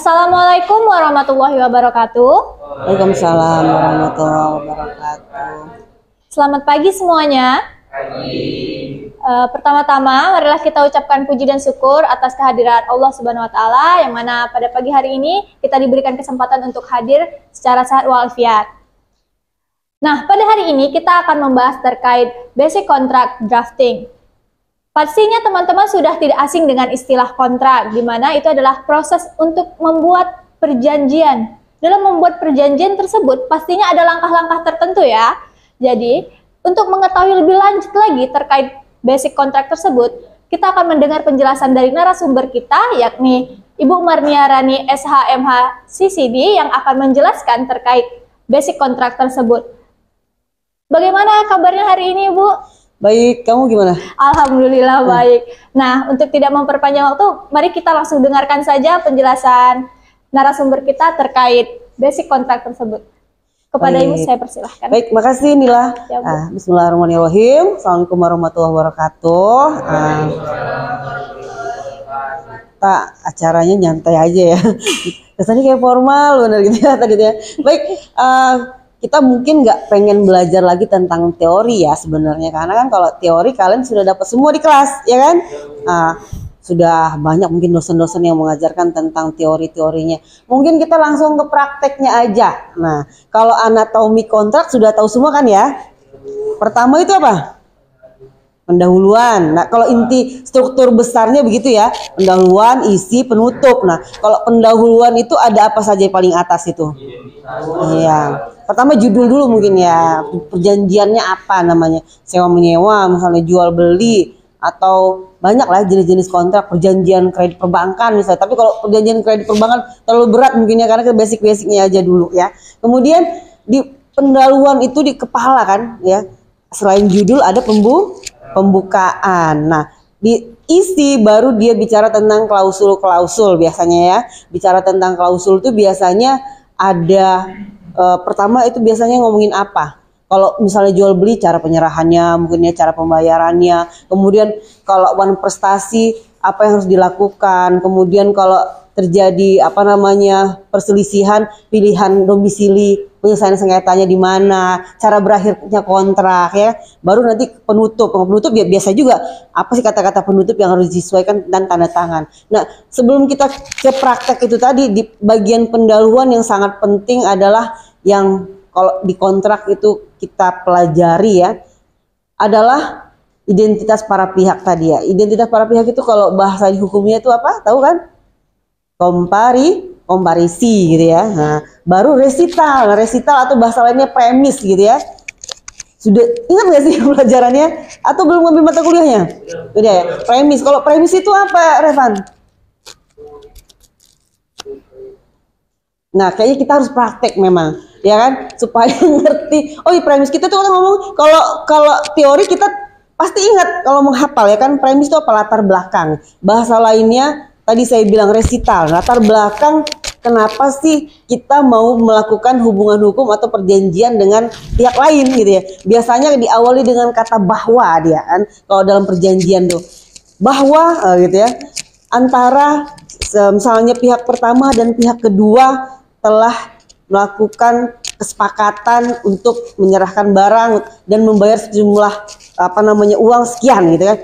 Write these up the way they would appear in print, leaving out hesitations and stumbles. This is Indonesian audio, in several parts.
Assalamualaikum warahmatullahi wabarakatuh. Waalaikumsalam warahmatullahi wabarakatuh. Selamat pagi semuanya. Pertama-tama, marilah kita ucapkan puji dan syukur atas kehadiran Allah Subhanahu wa Ta'ala, yang mana pada pagi hari ini kita diberikan kesempatan untuk hadir secara sehat walafiat. Nah, pada hari ini kita akan membahas terkait basic contract drafting. Pastinya teman-teman sudah tidak asing dengan istilah kontrak, di mana itu adalah proses untuk membuat perjanjian. Dalam membuat perjanjian tersebut, pastinya ada langkah-langkah tertentu ya. Jadi, untuk mengetahui lebih lanjut lagi terkait basic kontrak tersebut, kita akan mendengar penjelasan dari narasumber kita, yakni Ibu Marniarani SHMH CCD, yang akan menjelaskan terkait basic kontrak tersebut. Bagaimana kabarnya hari ini, Bu? Baik, kamu gimana? Alhamdulillah baik. Nah, untuk tidak memperpanjang waktu, mari kita langsung dengarkan saja penjelasan narasumber kita terkait basic kontrak tersebut. Kepada Ibu saya persilahkan. Baik, makasih Nila. Ya, Bismillahirrahmanirrahim. Assalamualaikum warahmatullahi wabarakatuh. Acaranya nyantai aja ya. Kesannya kayak formal bener gitu ya tadi ya. Baik, kita mungkin nggak pengen belajar lagi tentang teori ya sebenarnya, karena kan kalau teori kalian sudah dapat semua di kelas ya kan. Sudah banyak mungkin dosen-dosen yang mengajarkan tentang teori-teorinya. Mungkin kita langsung ke prakteknya aja. Nah, kalau anatomi kontrak sudah tahu semua kan ya. Pertama itu apa? Pendahuluan. Nah, kalau inti struktur besarnya begitu ya, pendahuluan, isi, penutup. Nah, kalau pendahuluan itu ada apa saja paling atas itu? Iya. Pertama judul dulu mungkin ya, perjanjiannya apa namanya, sewa menyewa, misalnya jual beli, atau banyak lah jenis-jenis kontrak, perjanjian kredit perbankan misalnya. Tapi kalau perjanjian kredit perbankan terlalu berat mungkin ya, karena ke basic-basicnya aja dulu ya. Kemudian di pendahuluan itu di kepala kan ya, selain judul ada pembukaan. Nah, di isi baru dia bicara tentang klausul-klausul biasanya ya. Bicara tentang klausul itu biasanya ada pertama itu biasanya ngomongin apa? Kalau misalnya jual beli, cara penyerahannya, mungkin ya cara pembayarannya. Kemudian kalau uang prestasi, apa yang harus dilakukan. Kemudian kalau terjadi apa namanya perselisihan, pilihan domisili, penyelesaian sengketanya di mana, cara berakhirnya kontrak ya. Baru nanti penutup. Penutup biasa juga apa sih kata-kata penutup yang harus disesuaikan dan tanda tangan. Nah, sebelum kita ke praktek itu tadi, di bagian pendahuluan yang sangat penting adalah yang kalau di kontrak itu kita pelajari ya, adalah identitas para pihak tadi ya. Identitas para pihak itu kalau bahasa di hukumnya itu apa? Tahu kan? Komparisi gitu ya. Nah, baru resital. Nah, resital atau bahasa lainnya premis gitu ya. Sudah ingat nggak sih pelajarannya? Atau belum ngambil mata kuliahnya? Udah ya. Premis. Kalau premis itu apa, Revan? Nah, kayaknya kita harus praktek memang, ya kan, supaya ngerti. Oh, premis kita tuh ngomong kalau teori kita pasti ingat kalau menghafal ya kan. Premis itu apa? Latar belakang. Bahasa lainnya tadi saya bilang resital, latar belakang kenapa sih kita mau melakukan hubungan hukum atau perjanjian dengan pihak lain gitu ya. Biasanya diawali dengan kata bahwa dia kan, kalau dalam perjanjian tuh bahwa gitu ya, antara misalnya pihak pertama dan pihak kedua telah melakukan kesepakatan untuk menyerahkan barang dan membayar sejumlah apa namanya uang sekian gitu kan.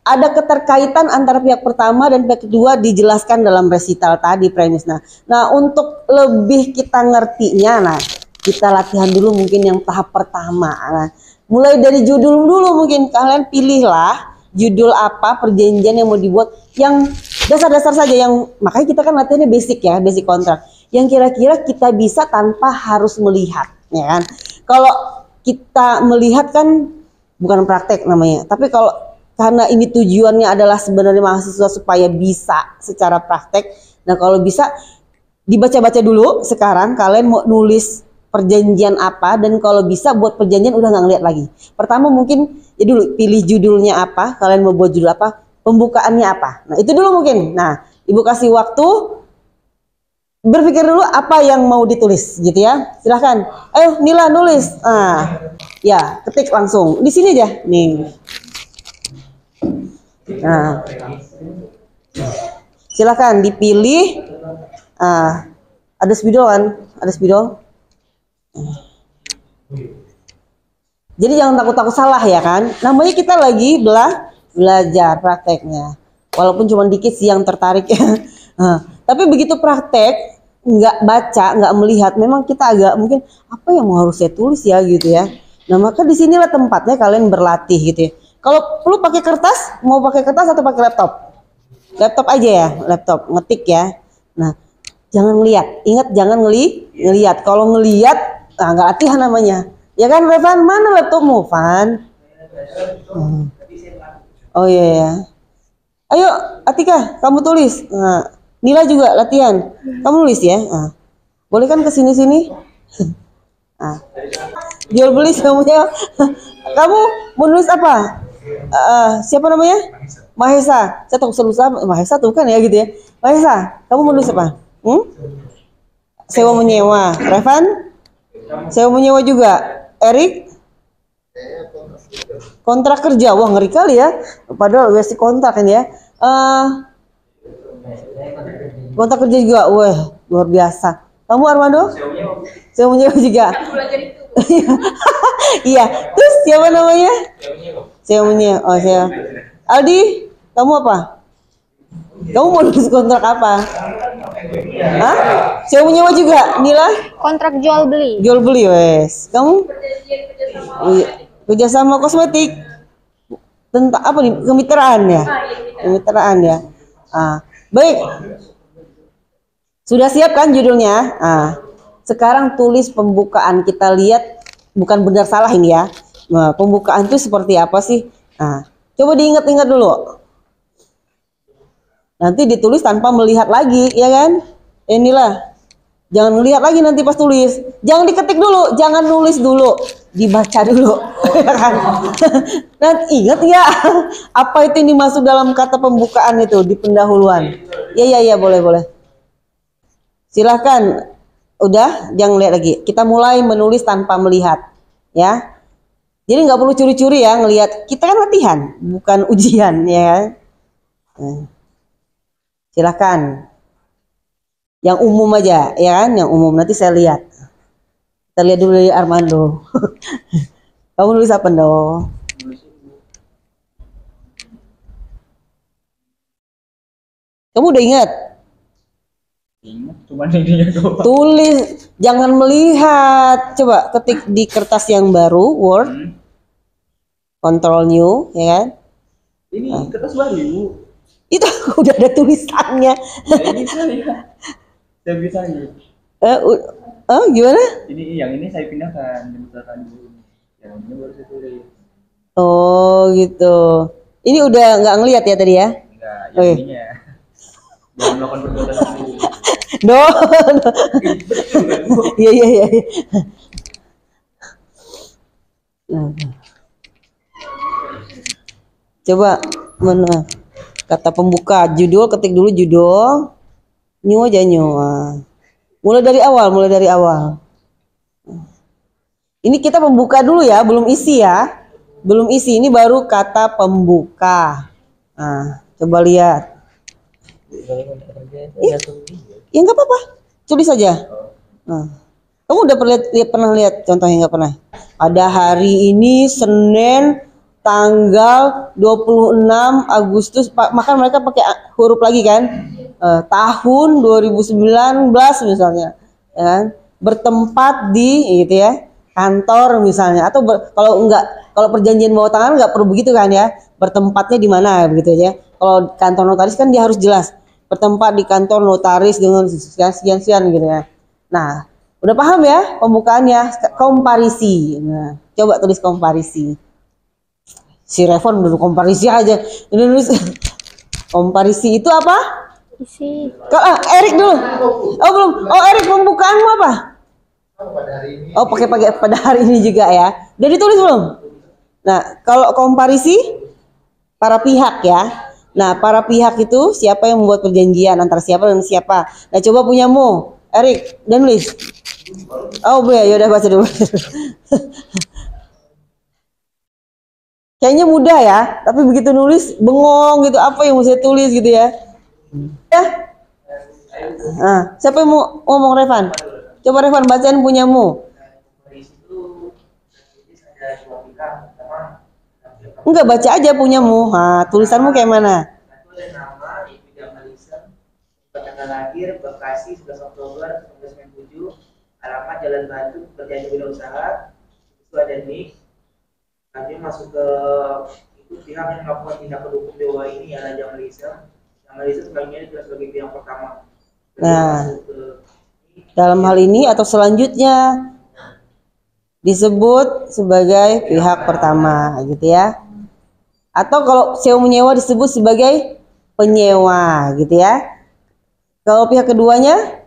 Ada keterkaitan antara pihak pertama dan pihak kedua dijelaskan dalam resital tadi premis. Nah, untuk lebih kita ngertinya, nah kita latihan dulu mungkin yang tahap pertama. Nah, mulai dari judul dulu mungkin kalian pilihlah judul apa perjanjian yang mau dibuat, yang dasar-dasar saja, yang makanya kita kan latihannya basic ya, basic kontrak. Yang kira-kira kita bisa tanpa harus melihat, ya kan? Kalau kita melihat kan bukan praktek namanya, tapi kalau karena ini tujuannya adalah sebenarnya mahasiswa supaya bisa secara praktek. Nah, kalau bisa dibaca-baca dulu sekarang kalian mau nulis perjanjian apa, dan kalau bisa buat perjanjian udah nggak ngeliat lagi. Pertama mungkin ya dulu pilih judulnya apa, kalian mau buat judul apa, pembukaannya apa. Nah, itu dulu mungkin. Nah, Ibu kasih waktu berpikir dulu apa yang mau ditulis gitu ya. Silahkan. Ayo Nila nulis. Ya ketik langsung di sini aja nih. Nah, Silahkan dipilih. Ada spidol kan? Ada spidol. Jadi jangan takut-takut salah ya kan? Namanya kita lagi belajar prakteknya. Walaupun cuma dikit sih yang tertarik ya. Tapi begitu praktek, nggak baca, nggak melihat, memang kita agak mungkin apa yang mau harus saya tulis ya gitu ya. Nah maka disinilah tempatnya kalian berlatih gitu ya. Kalau perlu pakai kertas, mau pakai kertas atau pakai laptop? Laptop aja ya, laptop ngetik ya. Nah jangan ngelihat, ingat jangan ngelihat. Kalau ngelihat, nggak latihan namanya. Ya kan Revan, mana laptopmu Van? Oh iya ya. Ayo Atika, kamu tulis. Nah, Nila juga latihan. Kamu nulis ya. Boleh kan ke sini-sini? Jual beli semuanya. Kamu mau nulis apa? Siapa namanya? Mahesa. Saya tahu selusa Mahesa tuh kan ya gitu ya. Mahesa, kamu mau nulis apa? Sewa menyewa. Revan? Sewa menyewa juga. Erik? Kontrak kerja. Wah ngeri kali ya. Padahal wes kontrak kan ya. Kontrak kerja juga. Wah luar biasa. Kamu Armando? Sewa menyewa juga. Iya. Terus siapa namanya? Sewa menyewa. Oh sewa. Aldi, kamu apa? Kamu mau nulis kontrak apa? Hah? Sewa menyewa juga, Nila? Kontrak jual beli. Jual beli, wes. Kamu? Kerjasama kosmetik. Tentang apa nih? Kemitraan ya? Kemitraan ya. Baik. Sudah siap kan judulnya? Sekarang tulis pembukaan. Kita lihat bukan benar salah ini ya. Nah, pembukaan itu seperti apa sih? Coba diingat-ingat dulu. Nanti ditulis tanpa melihat lagi, ya kan? Inilah. Jangan melihat lagi nanti pas tulis. Jangan diketik dulu, jangan nulis dulu, dibaca dulu. Ya kan? Dan ingat ya, apa itu yang dimasuk dalam kata pembukaan itu di pendahuluan? Ya, boleh. Silahkan. Udah, jangan lihat lagi. Kita mulai menulis tanpa melihat, ya. Jadi nggak perlu curi-curi ya ngelihat. Kita kan latihan, bukan ujian, ya. Silahkan. Yang umum aja, ya kan? Yang umum nanti saya lihat. Kita lihat dulu dari Armando. Kamu nulis apa dong? Kamu udah ingat? Ingat, cuma ininya doang. Tulis, jangan melihat. Coba ketik di kertas yang baru, Word. Control New, ya kan? Ini kertas baru, Ibu. Itu udah ada tulisannya. Ya, ini saya bisa ini. Gimana? Ini yang ini saya pindahkan, dimutarkan dulu. Yang ini baru saya tulis. Oh gitu. Ini udah nggak ngelihat ya tadi ya? Enggak, yang ininya. Jangan melakukan perbuatan dulu. No. Iya. Coba mana kata pembuka, judul, ketik dulu judul. New aja new. Mulai dari awal. Ini kita pembuka dulu ya, belum isi ya. Belum isi, ini baru kata pembuka. Coba lihat. Ya nggak apa-apa, tulis saja. Kamu udah pernah lihat contohnya nggak pernah? Pada hari ini Senin tanggal 26 Agustus, maka mereka pakai huruf lagi kan? Tahun 2019 misalnya, ya kan? Bertempat di gitu ya, kantor misalnya, atau kalau perjanjian bawah tangan nggak perlu begitu kan ya? Bertempatnya di mana begitu ya? Kalau kantor notaris kan dia harus jelas bertempat di kantor notaris dengan sekian gitu ya. Nah, udah paham ya pembukaannya? Komparisi. Nah, coba tulis komparisi. Si Revon udah komparisi aja. Ini nulis komparisi itu apa? Isi. Erik dulu. Oh belum. Oh Erik, pembukaanmu apa? Oh pakai pada hari ini juga ya. Udah ditulis belum? Nah kalau komparisi para pihak ya. Nah para pihak itu siapa yang membuat perjanjian antara siapa dan siapa. Nah coba punyamu Erik dan nulis. Oh boleh, yaudah baca dulu. Kayaknya mudah ya, tapi begitu nulis bengong gitu, apa yang mau saya tulis gitu ya. Ya. Nah, siapa yang mau ngomong Revan? Coba Revan bacain punyamu. Enggak, baca aja punyamu. Nah, tulisanmu kayak mana? Nama Ibu Malisa, tanggal lahir Bekasi 11 Oktober 1997, alamat Jalan Batu, pekerjaan wirausaha. Itu ada nik. Nanti masuk ke itu pihak yang melakukan tindakan hukum dewa ini adalah Jamalisa. Jamalisa sebagai sebagai pihak pertama. Nah, dalam hal ini atau selanjutnya disebut sebagai pihak pertama, gitu ya. Atau kalau sewa menyewa disebut sebagai penyewa, gitu ya. Kalau pihak keduanya,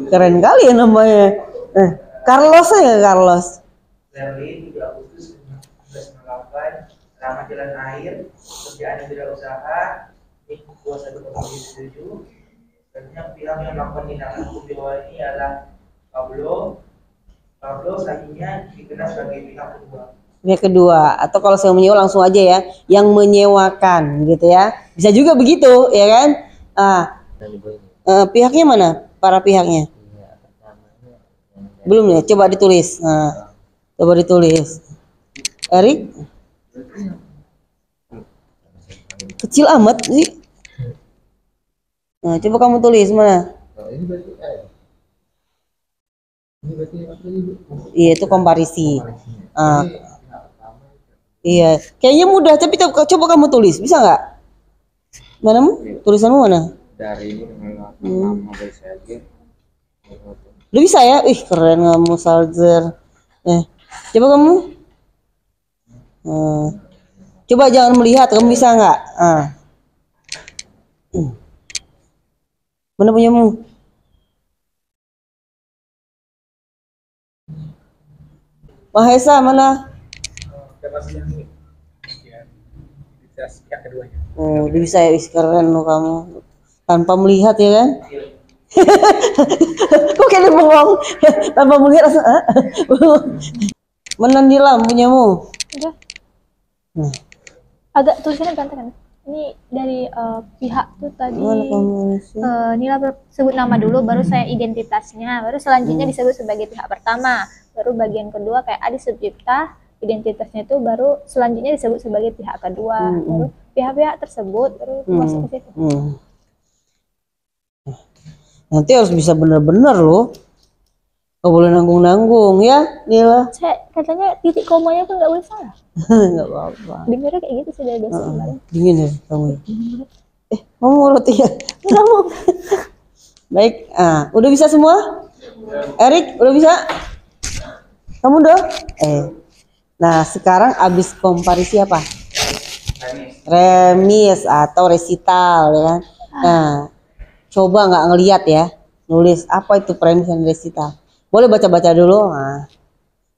keren kali ya namanya. Carlos ya, Carlos. Berlin 7 Agustus 1998, alamat Jalan Air, pekerjaan wirausaha, nik 2107. Selanjutnya pihak yang melakukan tindakan hukum dewa ini adalah Pablo selanjutnya dikenal sebagai pihak kedua. Pihak kedua, atau kalau sewa menyewa langsung aja ya, yang menyewakan, gitu ya. Bisa juga begitu, ya kan? Pihaknya mana? Para pihaknya? Belum ya? Coba ditulis. Nah, coba ditulis. Erik? Kecil amat sih. Nah, coba kamu tulis mana? Iya, itu komparisi. Iya, kayaknya mudah, tapi coba kamu tulis, bisa nggak? Mana tulisanmu mana? Dari nama saya aja. Lu bisa ya? Ih, keren kamu, Salzer. Coba kamu. Coba jangan melihat, kamu bisa nggak? Mana punyamu? Mahesa mana? Oh, bisa ya, keren lo kamu. Tanpa melihat ya kan? Kok kayak bengong? Tanpa melihat langsung. Mana Nilam punyamu? Udah. Agak tulisannya berantakan. Ini dari pihak tuh tadi. Nila sebut nama dulu, baru saya identitasnya, baru selanjutnya disebut sebagai pihak pertama, baru bagian kedua kayak Adi Subjipta, identitasnya itu baru selanjutnya disebut sebagai pihak kedua, baru pihak-pihak tersebut baru masuk ke situ. Nanti harus bisa benar-benar loh. Gak boleh nanggung-nanggung ya, Nila. Saya katanya titik komanya pun nggak boleh salah. Nggak apa-apa. Dengarnya kayak gitu sih dari dosen kemarin. Dingin ya kamu. Kamu mau roti ya? Nggak mau. Baik, udah bisa semua? Erik, udah bisa? Kamu udah? Nah, sekarang abis komparisi apa? Remis atau resital ya kan? Nah, coba nggak ngelihat ya, nulis apa itu premis dan resital. Boleh baca-baca dulu. Nah,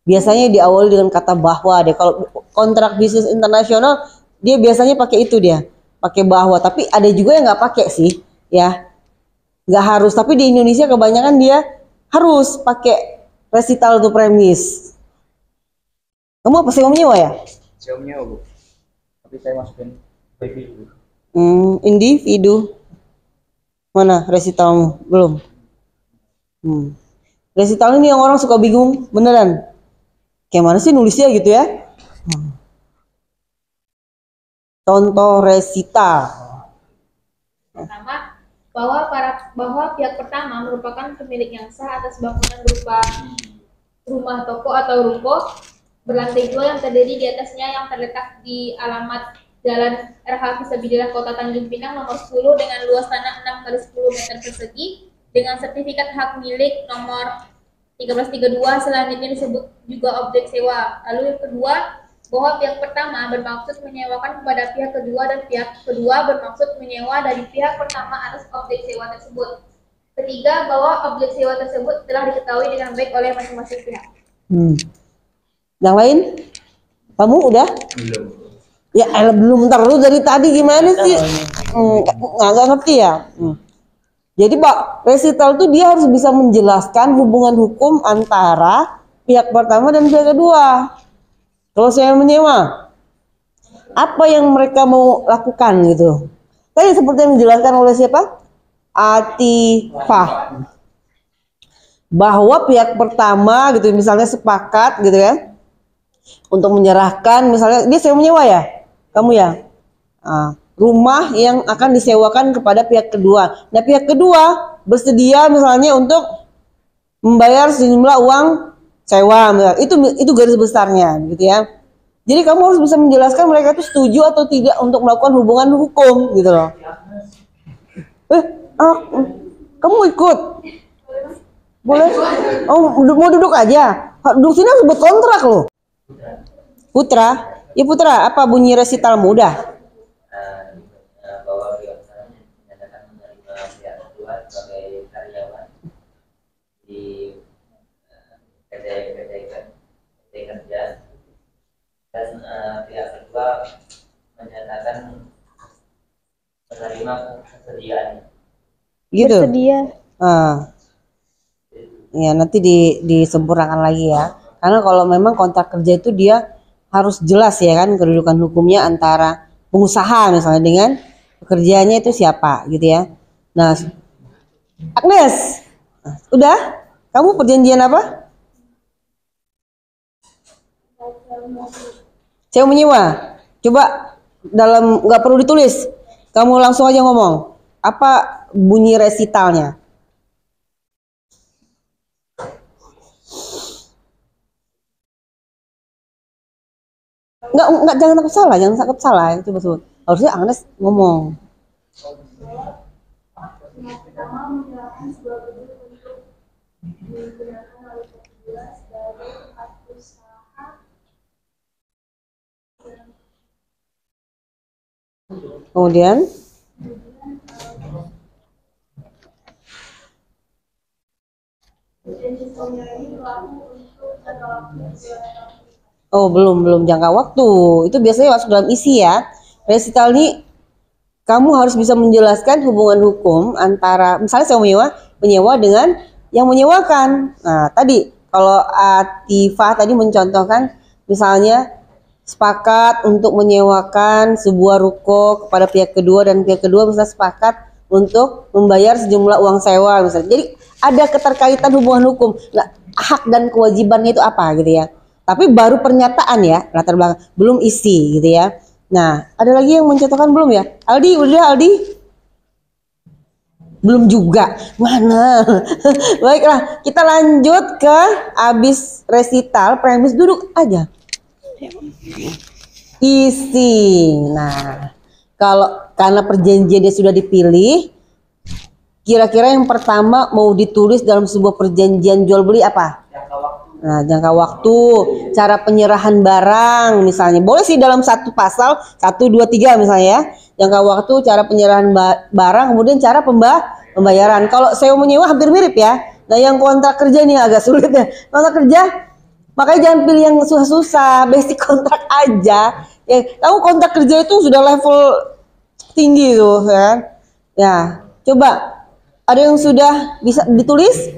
biasanya diawali dengan kata bahwa deh. Kalau kontrak bisnis internasional dia biasanya pakai itu, dia pakai bahwa. Tapi ada juga yang nggak pakai sih, ya. Nggak harus. Tapi di Indonesia kebanyakan dia harus pakai resital atau premis. Kamu apa, sewa menyewa ya? Sewa menyewa, Bu. Tapi saya masukin individu. Individu. Mana resitalmu? Belum. Resital ini yang orang suka bingung, beneran. Kayak mana sih nulisnya gitu ya? Contoh resital. Pertama, bahwa pihak pertama merupakan pemilik yang sah atas bangunan berupa rumah, toko atau ruko berlantai 2 yang terdiri di atasnya yang terletak di alamat Jalan RH Fisabilillah Kota Tanjung Pinang nomor 10 dengan luas tanah 6 x 10 meter persegi dengan sertifikat hak milik nomor 1332, selanjutnya disebut juga objek sewa. Lalu yang kedua, bahwa pihak pertama bermaksud menyewakan kepada pihak kedua dan pihak kedua bermaksud menyewa dari pihak pertama atas objek sewa tersebut. Ketiga, bahwa objek sewa tersebut telah diketahui dengan baik oleh masing-masing pihak. Yang lain? Kamu udah? Belum. Ya belum, ntar lu dari tadi gimana sih? Nggak ngerti ya? Jadi Pak, resital tuh dia harus bisa menjelaskan hubungan hukum antara pihak pertama dan pihak kedua. Kalau saya menyewa, apa yang mereka mau lakukan gitu. Tadi seperti yang dijelaskan oleh siapa? Atifah. Bahwa pihak pertama gitu misalnya sepakat gitu ya untuk menyerahkan, misalnya dia sewa menyewa ya, kamu ya, rumah yang akan disewakan kepada pihak kedua. Nah pihak kedua bersedia misalnya untuk membayar sejumlah uang sewa, itu garis besarnya gitu ya. Jadi kamu harus bisa menjelaskan mereka itu setuju atau tidak untuk melakukan hubungan hukum gitu loh. Kamu ikut? Boleh? Oh, mau duduk aja. Duduk sini harus buat kontrak loh. Putra? Ya Putra, apa bunyi resital mudah? Bahwa pihak menyatakan menerima pihak kedua sebagai karyawan di PT kerja, dan pihak kedua menyatakan menerima kesediaan. Gitu. Bersedia. Ya nanti disempurnakan lagi ya. Karena kalau memang kontrak kerja itu dia harus jelas ya kan kedudukan hukumnya antara pengusaha misalnya dengan pekerjaannya itu siapa gitu ya. Nah, Agnes, udah? Kamu perjanjian apa? Sewa menyewa. Coba nggak perlu ditulis. Kamu langsung aja ngomong. Apa bunyi resitalnya? Enggak, jangan takut salah. Coba sebut. Harusnya Agnes ngomong. Pertama, menyerahkan sebuah gedung untuk digunakan oleh kedua sebagai tempat usaha. Kemudian oh belum jangka waktu. Itu biasanya masuk dalam isi ya. Resital ini kamu harus bisa menjelaskan hubungan hukum antara misalnya sewa menyewa dengan yang menyewakan. Nah tadi kalau Atifah tadi mencontohkan misalnya sepakat untuk menyewakan sebuah ruko kepada pihak kedua dan pihak kedua bisa sepakat untuk membayar sejumlah uang sewa misalnya. Jadi ada keterkaitan hubungan hukum. Nah, hak dan kewajibannya itu apa gitu ya. Tapi baru pernyataan ya latar belakang, belum isi gitu ya. Nah, ada lagi yang mencontohkan belum ya? Aldi, udah Aldi? Belum juga. Mana? Baiklah, kita lanjut ke abis resital, premis duduk aja. Isi. Nah, karena perjanjian dia sudah dipilih, kira-kira yang pertama mau ditulis dalam sebuah perjanjian jual beli apa? Nah, jangka waktu, cara penyerahan barang misalnya. Boleh sih dalam satu pasal, 1, 2, 3 misalnya ya. Jangka waktu, cara penyerahan barang, kemudian cara pembayaran. Kalau sewa menyewa hampir mirip ya. Nah, yang kontrak kerja ini agak sulit ya. Kontrak kerja, makanya jangan pilih yang susah-susah, basic kontrak aja. Ya, kamu kontrak kerja itu sudah level tinggi tuh ya. Ya, coba ada yang sudah bisa ditulis?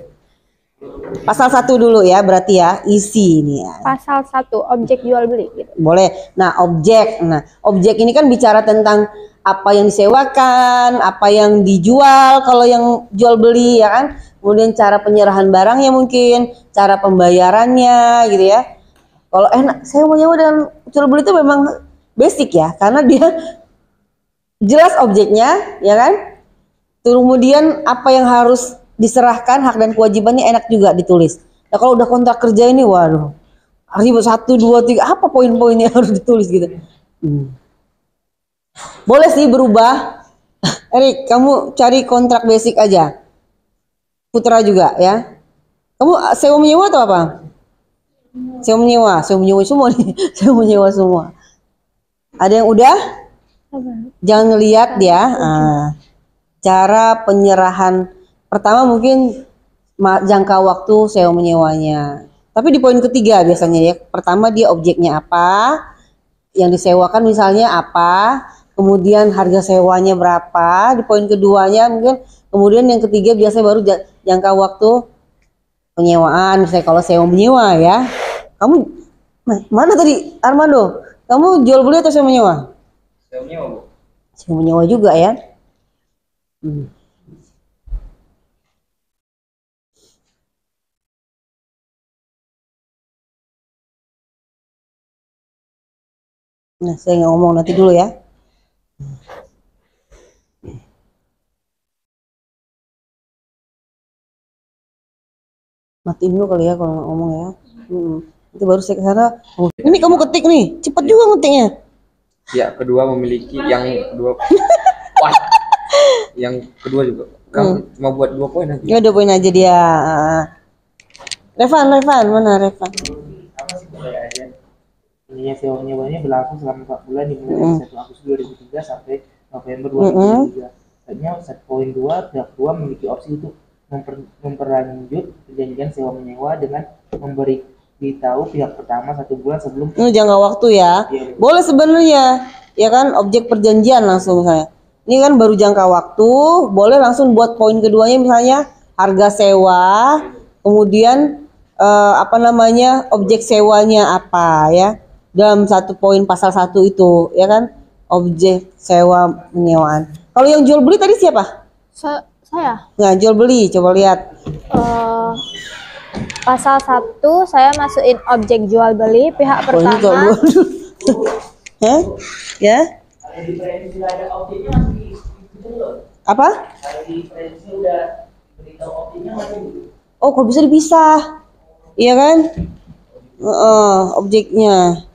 Pasal 1 dulu ya, berarti ya, isi ini ya. Pasal 1, objek jual beli gitu. Boleh. Nah, objek ini kan bicara tentang apa yang disewakan, apa yang dijual kalau yang jual beli ya kan. Kemudian cara penyerahan barangnya mungkin, cara pembayarannya gitu ya. Kalau enak, saya mau nyewa dengan jual beli itu memang basic ya, karena dia jelas objeknya ya kan. Kemudian apa yang harus diserahkan, hak dan kewajibannya enak juga ditulis. Nah kalau udah kontrak kerja ini, waduh, ribet 1, 2, 3, apa poin-poinnya harus ditulis gitu. Boleh sih berubah. Erik, kamu cari kontrak basic aja. Putra juga ya. Kamu sewa menyewa atau apa? Sewa menyewa semua nih. Sewa menyewa semua. Ada yang udah? Jangan ngelihat ya. Cara penyerahan pertama mungkin jangka waktu sewa menyewanya. Tapi di poin ketiga biasanya ya. Pertama dia objeknya apa, yang disewakan misalnya apa, kemudian harga sewanya berapa. Di poin keduanya mungkin, kemudian yang ketiga biasanya baru jangka waktu penyewaan. Misalnya kalau sewa menyewa ya. Kamu mana tadi Armando? Kamu jual beli atau sewa menyewa? Sewa menyewa, Bu. Sewa menyewa juga ya. Hmm. Nah, saya nggak ngomong nanti dulu ya. Matiin dulu kali ya kalau nggak ngomong ya. Itu baru saya ke sana. Oh, ini kamu ketik nih, cepat juga ngetiknya. Pihak kedua memiliki yang kedua. Wah, yang kedua juga. Kamu cuma buat 2 poin nanti. Ya udah poin aja dia. Revan, mana Revan? Apa sih perbedaannya? Intinya sewa menyewanya berlaku selama 4 bulan dimulai dari 1 Agustus 2003 sampai November 2023. Selanjutnya 1.2 pihak kedua memiliki opsi untuk memperlanjut perjanjian sewa menyewa dengan memberitahu pihak pertama 1 bulan sebelum Jangka waktu ya. Boleh sebenarnya, ya kan, objek perjanjian langsung saya. Ini kan baru jangka waktu, boleh langsung buat poin keduanya misalnya harga sewa, kemudian objek sewanya apa ya. Dalam 1 poin pasal 1 itu, ya kan, objek sewa penyewaan. Kalau yang jual beli tadi siapa? Saya. Nah, jual beli, coba lihat. Pasal 1 saya masukin objek jual beli pihak Oh, ini kalau pertama. Hah? Ya? Kalau di prediksi ada objeknya masih gitu loh. Apa? Kalau di prediksi udah beritahu objeknya masih gitu. Oh, kok bisa dipisah? Iya kan? Objeknya.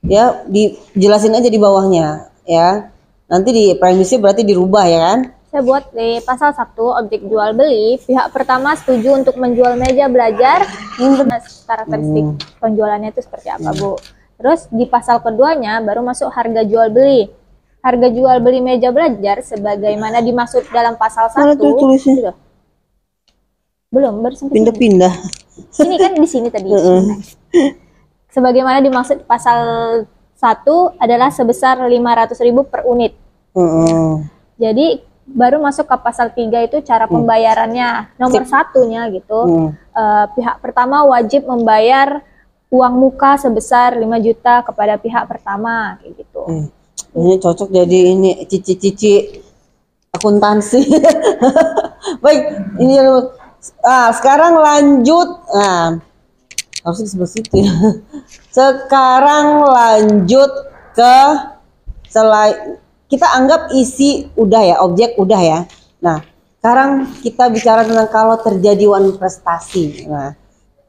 Ya, dijelasin aja di bawahnya, ya. Nanti di premisnya berarti dirubah ya kan? Saya buat di pasal 1 objek jual beli, pihak pertama setuju untuk menjual meja belajar. Karakteristik penjualannya itu seperti apa, Bu? Terus di pasal keduanya baru masuk harga jual beli. Harga jual beli meja belajar sebagaimana dimaksud dalam pasal 1. Mana tuh tulisnya? Gitu. Belum, baru sampai Pindah-pindah. sini kan di sini tadi. Sebagaimana dimaksud pasal 1 adalah sebesar 500.000 per unit. Jadi baru masuk ke pasal 3 itu cara pembayarannya. Nomor satunya gitu. Pihak pertama wajib membayar uang muka sebesar 5 juta kepada pihak pertama kayak gitu. Ini cocok jadi ini cici-cici akuntansi. Baik, ini sekarang lanjut. Nah, harusnya sebelah situ ya. Sekarang lanjut ke selain kita anggap isi udah ya, objek udah ya. Nah, sekarang kita bicara tentang kalau terjadi one prestasi. Nah,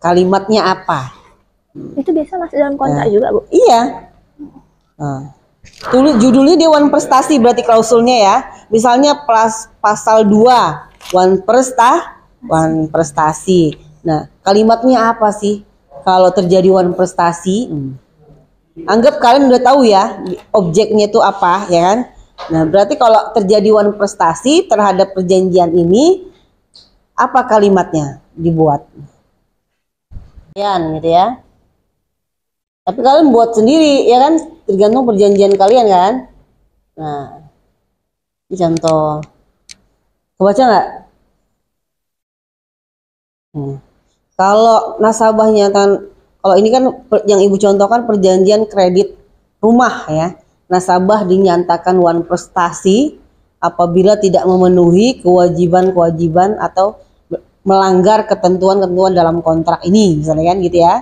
kalimatnya apa? Itu biasa masuk dalam kontrak juga, Bu. Iya. Nah, tulis judulnya Dewan Prestasi berarti klausulnya ya. Misalnya pasal 2 one prestasi. Nah, kalimatnya apa sih? Kalau terjadi one prestasi, anggap kalian udah tahu ya objeknya itu apa, ya kan? Nah, berarti kalau terjadi one prestasi terhadap perjanjian ini, apa kalimatnya dibuat? Gitu ya. Tapi kalian buat sendiri, ya kan? Tergantung perjanjian kalian kan? Nah, ini contoh. Kebaca nggak? Kalau nasabahnya kan, kalau ini kan yang ibu contohkan perjanjian kredit rumah ya. Nasabah dinyatakan one prestasi apabila tidak memenuhi kewajiban-kewajiban atau melanggar ketentuan-ketentuan dalam kontrak ini, misalnya kan gitu ya.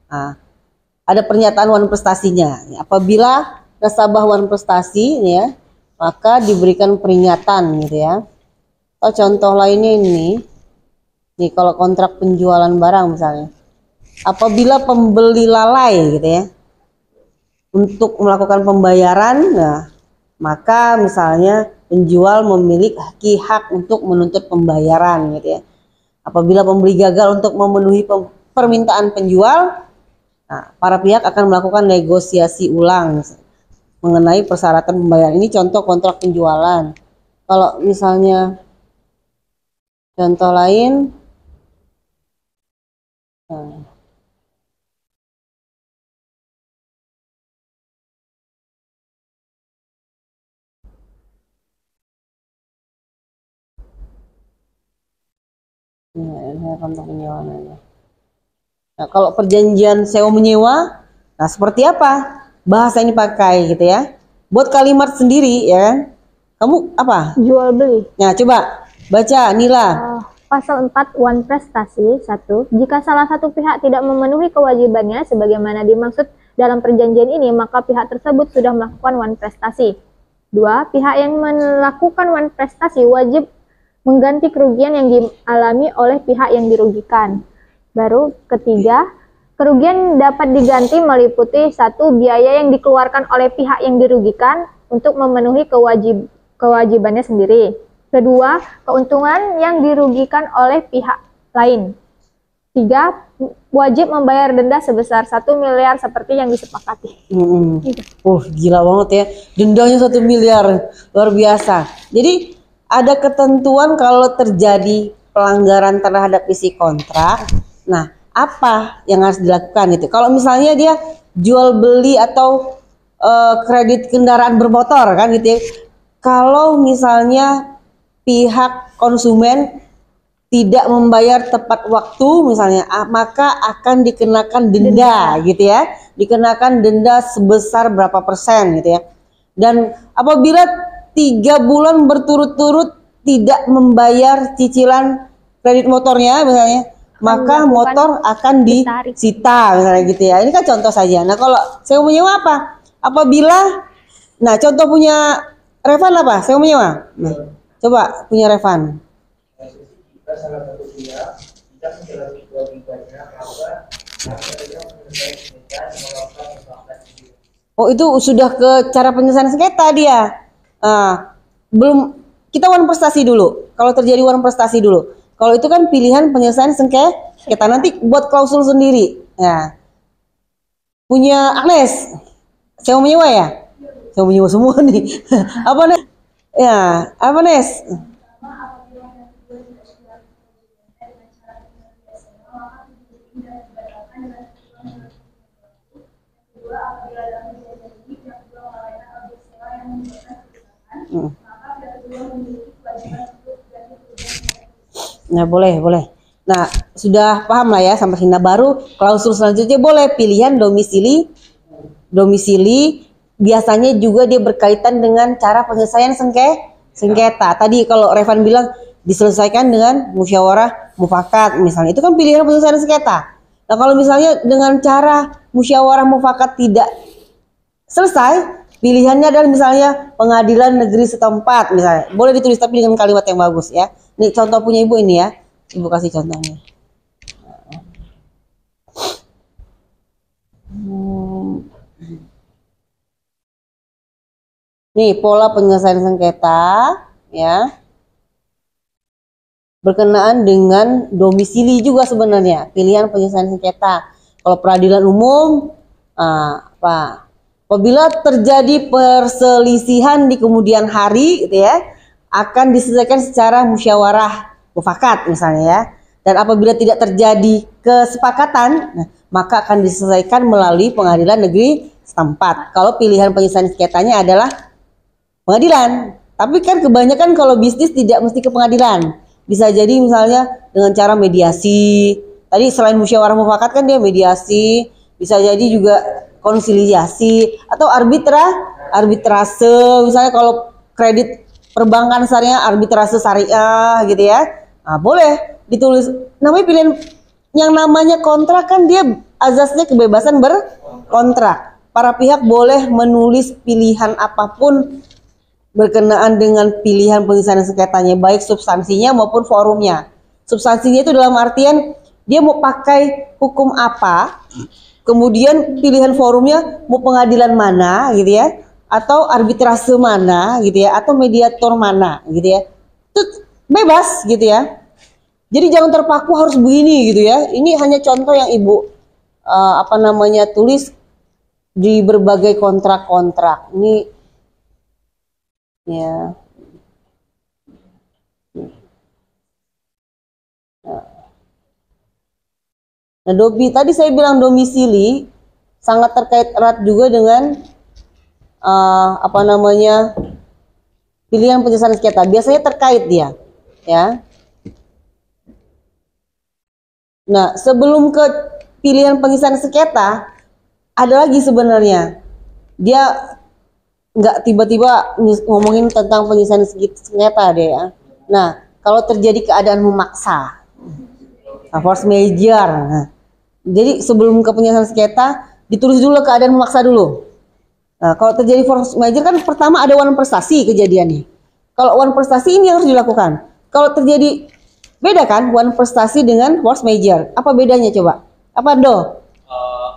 Nah, ada pernyataan one prestasinya. Apabila nasabah one prestasi ya, maka diberikan peringatan gitu ya. Atau contoh lainnya ini. Nih kalau kontrak penjualan barang misalnya, apabila pembeli lalai gitu ya, untuk melakukan pembayaran, nah maka misalnya penjual memiliki hak untuk menuntut pembayaran gitu ya. Apabila pembeli gagal untuk memenuhi permintaan penjual, nah, para pihak akan melakukan negosiasi ulang mengenai persyaratan pembayaran. Ini contoh kontrak penjualan. Kalau misalnya contoh lain, contoh penyewaan aja. Nah, kalau perjanjian sewa menyewa, Nah, seperti apa bahasa ini pakai gitu ya? Buat kalimat sendiri ya kan? Kamu apa? Jual beli. Nah, coba baca Nila. Pasal 4 wan prestasi 1. Jika salah satu pihak tidak memenuhi kewajibannya sebagaimana dimaksud dalam perjanjian ini, maka pihak tersebut sudah melakukan wan prestasi. 2. Pihak yang melakukan wan prestasi wajib mengganti kerugian yang dialami oleh pihak yang dirugikan. Baru ketiga, kerugian dapat diganti meliputi 1. Biaya yang dikeluarkan oleh pihak yang dirugikan untuk memenuhi kewajibannya sendiri. Kedua, keuntungan yang dirugikan oleh pihak lain. 3. Wajib membayar denda sebesar 1 miliar seperti yang disepakati. Gila banget ya. Dendanya 1 miliar. Luar biasa. Jadi ada ketentuan kalau terjadi pelanggaran terhadap isi kontrak. Nah, apa yang harus dilakukan itu? Kalau misalnya dia jual beli atau kredit kendaraan bermotor kan gitu ya. Kalau misalnya pihak konsumen tidak membayar tepat waktu misalnya, maka akan dikenakan denda gitu ya. Dikenakan denda sebesar berapa persen gitu ya. Dan apabila 3 bulan berturut-turut tidak membayar cicilan kredit motornya misalnya, maka motor akan disita misalnya gitu ya. Ini kan contoh saja. Nah, kalau sewa menyewa apa? Apabila, nah contoh punya Revan apa? Sewa menyewa. Nah, coba punya Revan. Jika salah satu pihak tidak menjalani kewajibannya, maka akan menyelesaikan melakukan mufakat sendiri. Oh, itu sudah ke cara penyelesaian sengketa dia. Belum, kita wan prestasi dulu. Kalau terjadi wan prestasi dulu. Kalau itu kan pilihan penyelesaian sengketa, nanti buat klausul sendiri. Ya. Punya Agnes, sewa menyewa ya? Sewa menyewa semua nih. Apa Nes? Ya, apa Nes? Nah, boleh. Nah, sudah paham lah ya sampai sini. Baru klausul selanjutnya boleh pilihan domisili. Biasanya juga dia berkaitan dengan cara penyelesaian sengketa. Tadi kalau Revan bilang diselesaikan dengan musyawarah mufakat misalnya, itu kan pilihan penyelesaian sengketa. Nah, kalau misalnya dengan cara musyawarah mufakat tidak selesai, pilihannya adalah misalnya pengadilan negeri setempat misalnya. Boleh ditulis tapi dengan kalimat yang bagus ya. Ini contoh punya ibu ini ya. Ibu kasih contohnya. Nih pola penyelesaian sengketa ya. Berkenaan dengan domisili juga sebenarnya. Pilihan penyelesaian sengketa. Kalau peradilan umum apabila terjadi perselisihan di kemudian hari gitu ya, akan diselesaikan secara musyawarah mufakat misalnya ya. Dan apabila tidak terjadi kesepakatan, maka akan diselesaikan melalui pengadilan negeri setempat. Kalau pilihan penyelesaian sengketanya adalah pengadilan. Tapi kan kebanyakan kalau bisnis tidak mesti ke pengadilan. Bisa jadi misalnya dengan cara mediasi. Tadi selain musyawarah mufakat kan dia mediasi, bisa jadi juga konsiliasi atau arbitrase. Misalnya kalau kredit perbankan syariah, arbitrase syariah gitu ya. Nah, boleh ditulis. Namanya pilihan yang namanya kontrak kan dia azasnya kebebasan berkontrak. Para pihak boleh menulis pilihan apapun berkenaan dengan pilihan penyelesaian sengketanya, baik substansinya maupun forumnya. Substansinya itu dalam artian dia mau pakai hukum apa, kemudian pilihan forumnya mau pengadilan mana gitu ya, atau arbitrase mana gitu ya, atau mediator mana gitu ya. Itu bebas gitu ya. Jadi jangan terpaku harus begini gitu ya. Ini hanya contoh yang ibu tulis di berbagai kontrak-kontrak. Ini ya. Nah, tadi saya bilang domisili sangat terkait erat juga dengan pilihan penyelesaian sengketa. Biasanya terkait dia, ya. Nah, sebelum ke pilihan penyelesaian sengketa, ada lagi sebenarnya. Dia nggak tiba-tiba ngomongin tentang penyelesaian sengketa deh ya. Nah, kalau terjadi keadaan memaksa, force major. Nah, jadi sebelum ke penyelesaian sengketa, ditulis dulu keadaan memaksa dulu. Nah, kalau terjadi force major kan pertama ada one prestasi kejadiannya. Kalau one prestasi ini harus dilakukan. Kalau terjadi beda kan one prestasi dengan force major. Apa bedanya coba? Apa Do?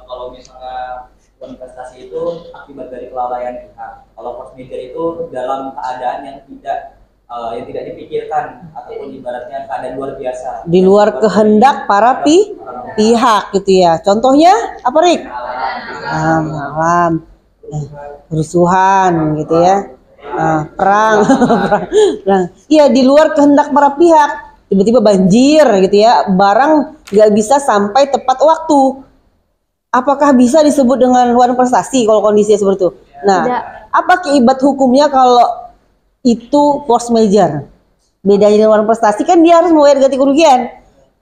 Kalau misalnya investasi itu akibat dari kelalaian pihak. Kalau force major itu dalam keadaan yang tidak dipikirkan ataupun ibaratnya keadaan luar biasa. Di luar kehendak para pihak gitu ya. Contohnya apa Rik? Malam, kerusuhan gitu ya. Perang. Iya, di luar kehendak para pihak. Tiba-tiba banjir gitu ya. Barang nggak bisa sampai tepat waktu. Apakah bisa disebut dengan one prestasi kalau kondisinya seperti itu? Nah, apa akibat hukumnya kalau itu force major? Bedanya dengan one prestasi kan dia harus membayar ganti kerugian.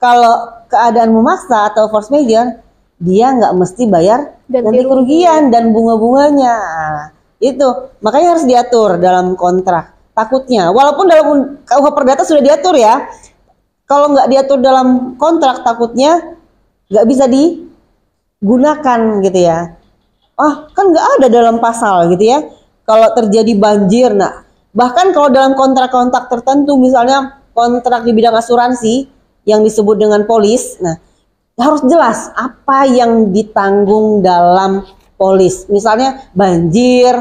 Kalau keadaan memaksa atau force major, dia nggak mesti bayar ganti kerugian dan bunga-bunganya. Nah, itu makanya harus diatur dalam kontrak. Takutnya, walaupun dalam KUH Perdata sudah diatur ya, kalau nggak diatur dalam kontrak takutnya nggak bisa digunakan gitu ya. Kan nggak ada dalam pasal gitu ya. Kalau terjadi banjir, nah bahkan kalau dalam kontrak-kontrak tertentu, misalnya kontrak di bidang asuransi yang disebut dengan polis, nah harus jelas apa yang ditanggung dalam polis. Misalnya banjir,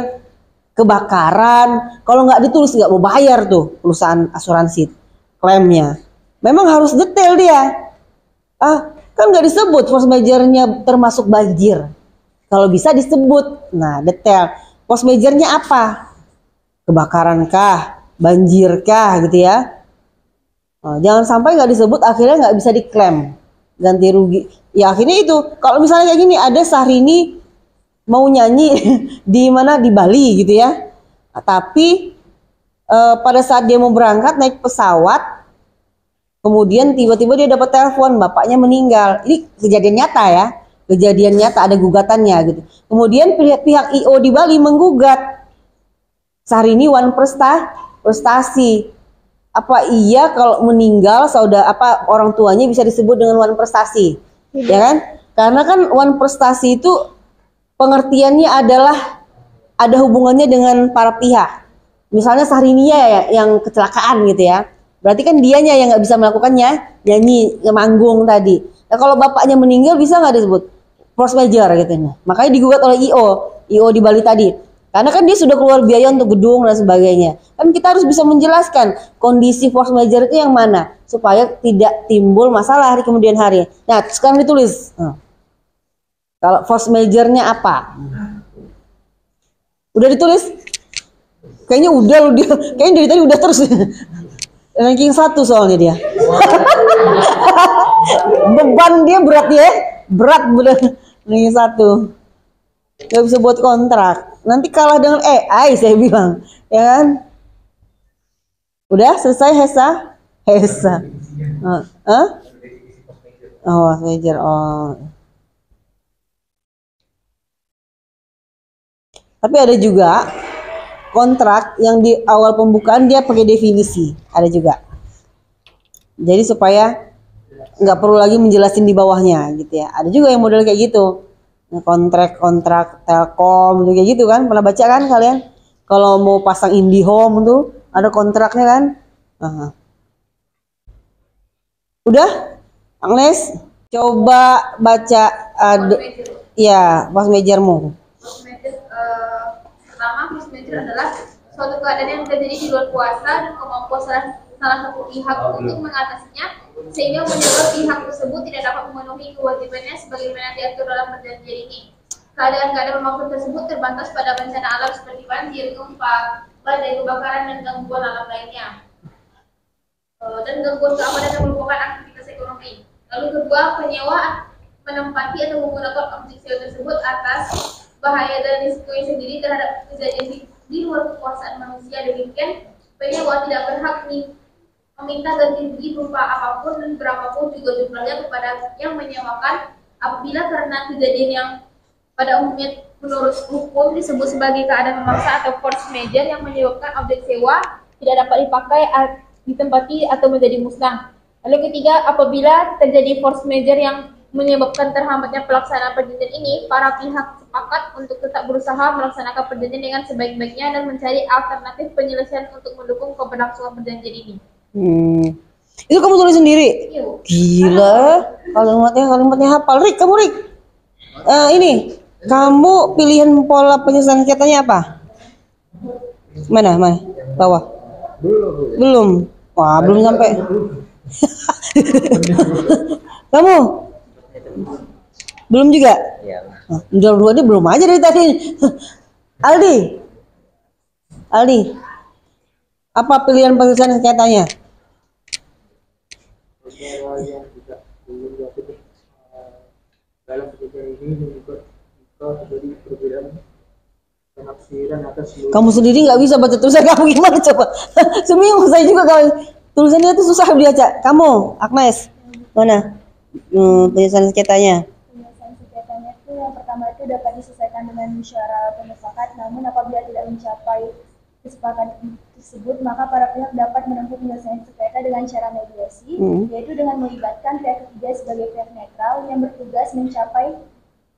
kebakaran, kalau nggak ditulis nggak mau bayar tuh perusahaan asuransi klaimnya. Memang harus detail dia. Kan nggak disebut force majornya termasuk banjir. Kalau bisa disebut, nah detail. Force majornya apa? Kebakaran kah? Banjir kah? Gitu ya. Jangan sampai nggak disebut akhirnya nggak bisa diklaim ganti rugi. Ya akhirnya itu. Kalau misalnya kayak gini ada Syahrini mau nyanyi di mana di Bali gitu ya. Tapi pada saat dia mau berangkat naik pesawat, kemudian tiba-tiba dia dapat telepon bapaknya meninggal. Ini kejadian nyata ya. Kejadian nyata, ada gugatannya gitu. Kemudian pihak IO di Bali menggugat Syahrini one prestasi. Apa iya kalau meninggal orang tuanya bisa disebut dengan one prestasi? Ya kan? Karena kan one prestasi itu pengertiannya adalah ada hubungannya dengan para pihak. Misalnya Syahrini ya yang kecelakaan gitu ya. Berarti kan dianya yang nggak bisa melakukannya, nyanyi, manggung tadi. Nah, kalau bapaknya meninggal bisa nggak disebut force major gitu. Makanya digugat oleh IO di Bali tadi. Karena kan dia sudah keluar biaya untuk gedung dan sebagainya. Kan kita harus bisa menjelaskan kondisi force major itu yang mana supaya tidak timbul masalah di kemudian hari. Nah, sekarang ditulis. Kalau force majornya apa? Udah ditulis? Kayaknya udah kayaknya dari tadi udah terus. Ranking 1 soalnya dia. Beban dia berat ya. Berat ranking 1. Gak bisa buat kontrak. Nanti kalah dengan AI saya bilang. Ya kan? Udah selesai Hesa. Major. Tapi ada juga kontrak yang di awal pembukaan dia pakai definisi, ada juga. Jadi supaya nggak perlu lagi menjelasin di bawahnya gitu ya. Ada juga yang model kayak gitu. Kontrak Telkom gitu kayak gitu kan. Pernah baca kan kalian? Kalau mau pasang IndiHome tuh ada kontraknya kan? Udah? Agnes, coba baca ya, pas mejarmu. Pertama, force major adalah suatu keadaan yang terjadi di luar kuasa dan kemampuan salah satu pihak untuk mengatasinya, sehingga menyebabkan pihak tersebut tidak dapat memenuhi kewajibannya sebagaimana diatur dalam perjanjian ini. Keadaan-keadaan bermaksud tersebut terbatas pada bencana alam seperti banjir, gempa, badai, kebakaran, dan gangguan alam lainnya. Dan gangguan keamanan yang merupakan aktivitas ekonomi. Lalu kedua, penyewa menempati atau menggunakan objek sewa tersebut atas bahaya dan risikonya sendiri terhadap kejadian di luar kekuasaan manusia. Demikian, penyewa tidak berhak meminta ganti rugi berupa apapun dan berapapun juga jumlahnya kepada yang menyewakan apabila karena kejadian yang Pada umumnya menurut hukum disebut sebagai keadaan memaksa atau force majeure yang menyebabkan objek sewa tidak dapat dipakai, ditempati atau menjadi musnah. Lalu ketiga, apabila terjadi force majeure yang menyebabkan terhambatnya pelaksanaan perjanjian ini, para pihak sepakat untuk tetap berusaha melaksanakan perjanjian dengan sebaik-baiknya dan mencari alternatif penyelesaian untuk mendukung keberlangsungan perjanjian ini. Itu kamu tulis sendiri? Iya, Bu. Gila, kalimatnya hafal. Rik, kamu Rik. Ini, kamu pilihan pola penyelesaian sengketanya apa? Mana? Bawah. Belum. Wah, belum sampai. Kamu? Belum juga? Iya. Dua dia belum aja dari tadi. Aldi. Apa pilihan penyelesaian sengketanya? Yang tidak belum dapat dalam perjanjian ini menyebut jika terjadi perbedaan penafsiran atas seluruh. Kamu sendiri nggak bisa baca tulisan kamu, gimana coba? Seminggu saya juga kalau tulisannya itu susah dibaca. Kamu, Agnes, mana penyelesaian sengketanya? Penyelesaian sengketanya itu yang pertama itu dapat diselesaikan dengan musyawarah pemufakat, namun apabila tidak mencapai kesepakatan tersebut, maka para pihak dapat menempuh penyelesaian sengketa dengan cara mediasi, yaitu dengan melibatkan pihak ketiga sebagai pihak netral yang bertugas mencapai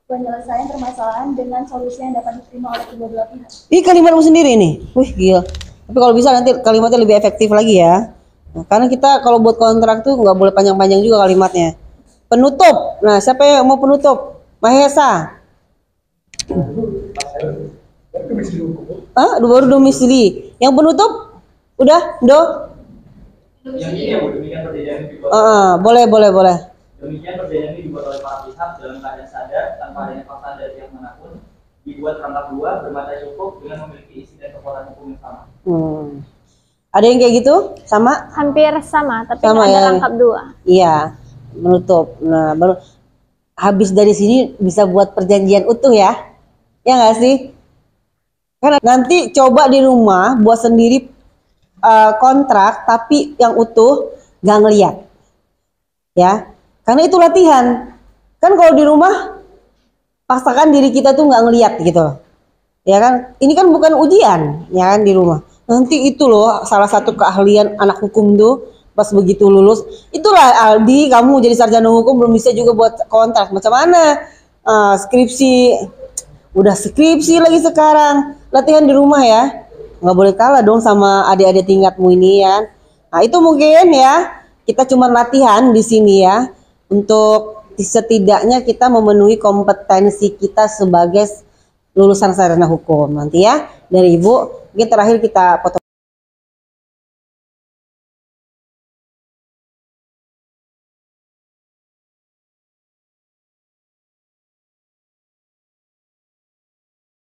penyelesaian permasalahan dengan solusi yang dapat diterima oleh kedua belah pihak. Ini kalimatmu sendiri nih, wih gila. Tapi kalau bisa nanti kalimatnya lebih efektif lagi ya. Nah, karena kita kalau buat kontrak tuh nggak boleh panjang-panjang juga kalimatnya. Penutup, nah siapa yang mau penutup? Mahesa. Baru domisili. Yang penutup udah do. Yang ini ya Bu, demikian perjanjian ini dibuat. Boleh. Demikian perjanjian ini dibuat oleh para pihak dalam keadaan sadar tanpa adanya fakta dari pihak manapun, dibuat rangkap dua bermata cukup dengan memiliki isi dan kekuatan hukum yang sama. Ada yang kayak gitu? Sama? Hampir sama, tapi Sama nggak ada ya. rangkap dua. Iya, menutup. Nah, baru habis dari sini bisa buat perjanjian utuh ya. Ya nggak sih? Karena nanti coba di rumah buat sendiri kontrak tapi yang utuh, nggak ngeliat. Ya. Karena itu latihan. Kan kalau di rumah paksakan diri kita tuh nggak ngeliat gitu. Ya kan? Ini kan bukan ujian, ya kan di rumah. Nanti itu loh salah satu keahlian anak hukum tuh pas begitu lulus. Itulah Aldi, kamu jadi sarjana hukum belum bisa juga buat kontrak. Macam mana? Skripsi. Udah skripsi lagi sekarang. Latihan di rumah ya. Nggak boleh kalah dong sama adik-adik tingkatmu ini ya. Nah, itu mungkin ya. Kita cuma latihan di sini ya. Untuk setidaknya kita memenuhi kompetensi kita sebagai lulusan sarjana hukum nanti ya dari Ibu. Mungkin terakhir kita foto.